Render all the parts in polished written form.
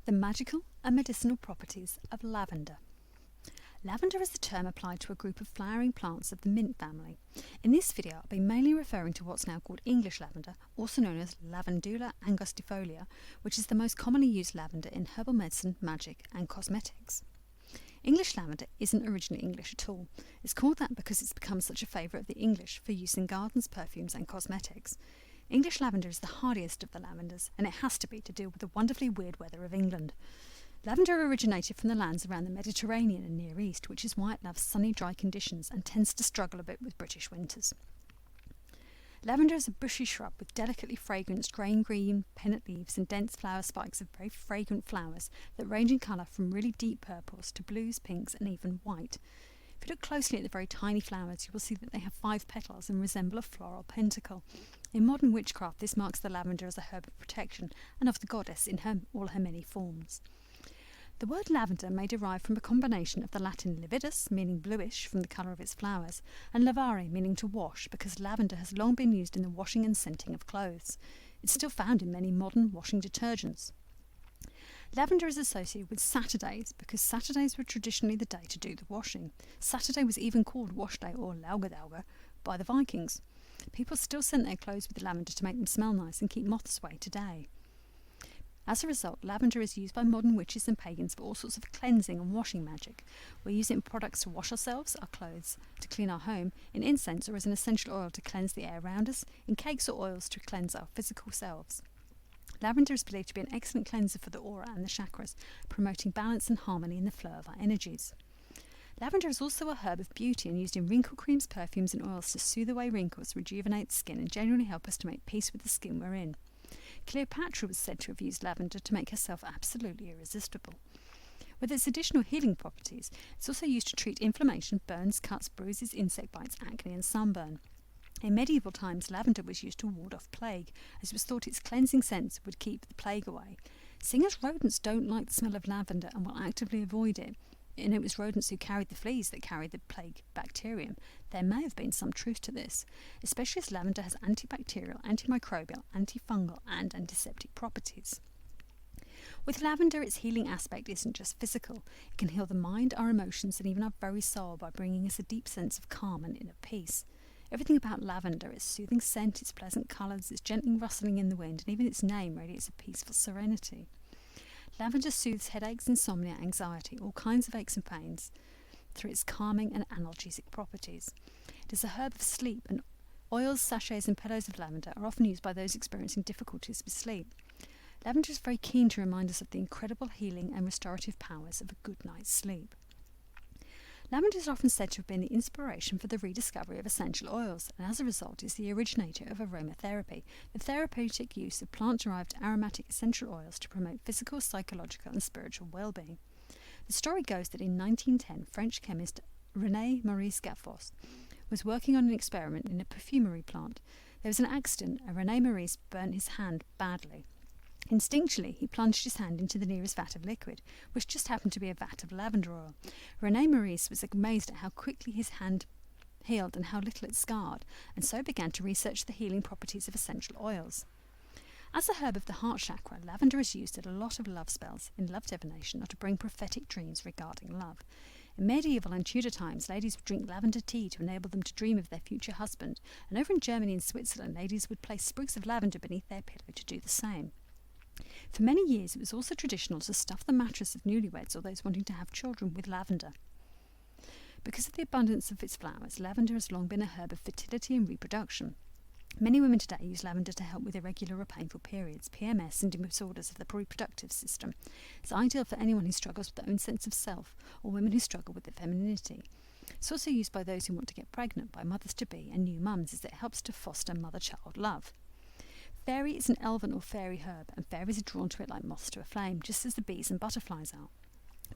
The magical and medicinal properties of lavender. Lavender is the term applied to a group of flowering plants of the mint family. In this video, I'll be mainly referring to what's now called English lavender, also known as Lavandula angustifolia, which is the most commonly used lavender in herbal medicine, magic, and cosmetics. English lavender isn't originally English at all. It's called that because it's become such a favourite of the English for use in gardens, perfumes, and cosmetics. English lavender is the hardiest of the lavenders, and it has to be to deal with the wonderfully weird weather of England. Lavender originated from the lands around the Mediterranean and Near East, which is why it loves sunny, dry conditions and tends to struggle a bit with British winters. Lavender is a bushy shrub with delicately fragranced grey-green pinnate leaves and dense flower spikes of very fragrant flowers that range in colour from really deep purples to blues, pinks, and even white. If you look closely at the very tiny flowers, you will see that they have 5 petals and resemble a floral pentacle. In modern witchcraft, this marks the lavender as a herb of protection and of the goddess in all her many forms. The word lavender may derive from a combination of the Latin lividus, meaning bluish from the colour of its flowers, and lavare, meaning to wash, because lavender has long been used in the washing and scenting of clothes. It's still found in many modern washing detergents. Lavender is associated with Saturdays because Saturdays were traditionally the day to do the washing. Saturday was even called wash day or laugadauga by the Vikings. People still scent their clothes with lavender to make them smell nice and keep moths away today. As a result, lavender is used by modern witches and pagans for all sorts of cleansing and washing magic. We use it in products to wash ourselves, our clothes, to clean our home, in incense or as an essential oil to cleanse the air around us, in cakes or oils to cleanse our physical selves. Lavender is believed to be an excellent cleanser for the aura and the chakras, promoting balance and harmony in the flow of our energies. Lavender is also a herb of beauty and used in wrinkle creams, perfumes and oils to soothe away wrinkles, rejuvenate the skin and generally help us to make peace with the skin we're in. Cleopatra was said to have used lavender to make herself absolutely irresistible. With its additional healing properties, it's also used to treat inflammation, burns, cuts, bruises, insect bites, acne and sunburn. In medieval times, lavender was used to ward off plague, as it was thought its cleansing scents would keep the plague away. Seeing as rodents don't like the smell of lavender and will actively avoid it, and it was rodents who carried the fleas that carried the plague bacterium, there may have been some truth to this, especially as lavender has antibacterial, antimicrobial, antifungal and antiseptic properties. With lavender, its healing aspect isn't just physical. It can heal the mind, our emotions and even our very soul by bringing us a deep sense of calm and inner peace. Everything about lavender, its soothing scent, its pleasant colours, its gently rustling in the wind, and even its name radiates a peaceful serenity. Lavender soothes headaches, insomnia, anxiety, all kinds of aches and pains through its calming and analgesic properties. It is a herb of sleep, and oils, sachets and pillows of lavender are often used by those experiencing difficulties with sleep. Lavender is very keen to remind us of the incredible healing and restorative powers of a good night's sleep. Lavender is often said to have been the inspiration for the rediscovery of essential oils, and as a result is the originator of aromatherapy, the therapeutic use of plant-derived aromatic essential oils to promote physical, psychological and spiritual well-being. The story goes that in 1910, French chemist René Maurice Gaffos was working on an experiment in a perfumery plant. There was an accident and René Maurice burnt his hand badly. Instinctually, he plunged his hand into the nearest vat of liquid, which just happened to be a vat of lavender oil. René Maurice was amazed at how quickly his hand healed and how little it scarred, and so began to research the healing properties of essential oils. As a herb of the heart chakra, lavender is used at a lot of love spells, in love divination, or to bring prophetic dreams regarding love. In medieval and Tudor times, ladies would drink lavender tea to enable them to dream of their future husband, and over in Germany and Switzerland, ladies would place sprigs of lavender beneath their pillow to do the same. For many years, it was also traditional to stuff the mattress of newlyweds or those wanting to have children with lavender. Because of the abundance of its flowers, lavender has long been a herb of fertility and reproduction. Many women today use lavender to help with irregular or painful periods, PMS and disorders of the reproductive system. It's ideal for anyone who struggles with their own sense of self or women who struggle with their femininity. It's also used by those who want to get pregnant, by mothers-to-be and new mums, as it helps to foster mother-child love. Faerie is an elven or fairy herb, and fairies are drawn to it like moths to a flame, just as the bees and butterflies are.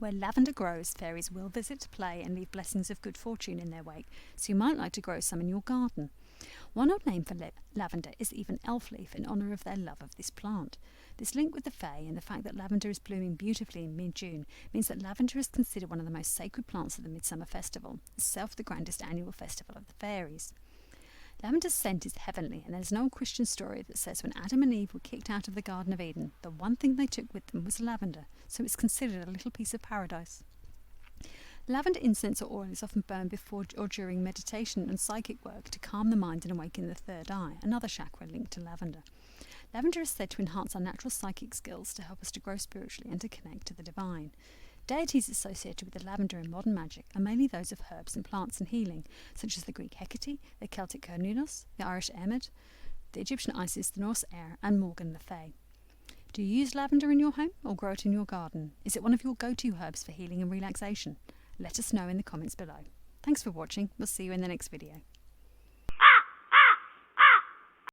Where lavender grows, fairies will visit, play, and leave blessings of good fortune in their wake, so you might like to grow some in your garden. One old name for lavender is even elf leaf, in honour of their love of this plant. This link with the Fae and the fact that lavender is blooming beautifully in mid-June means that lavender is considered one of the most sacred plants of the Midsummer Festival, itself the grandest annual festival of the fairies. Lavender's scent is heavenly, and there's an old Christian story that says when Adam and Eve were kicked out of the Garden of Eden, the one thing they took with them was lavender, so it's considered a little piece of paradise. Lavender incense or oil is often burned before or during meditation and psychic work to calm the mind and awaken the third eye, another chakra linked to lavender. Lavender is said to enhance our natural psychic skills, to help us to grow spiritually and to connect to the divine. Deities associated with the lavender in modern magic are mainly those of herbs and plants and healing, such as the Greek Hecate, the Celtic Cernunnos, the Irish Airmid, the Egyptian Isis, the Norse Air, and Morgan le Fae. Do you use lavender in your home or grow it in your garden? Is it one of your go-to herbs for healing and relaxation? Let us know in the comments below. Thanks for watching. We'll see you in the next video.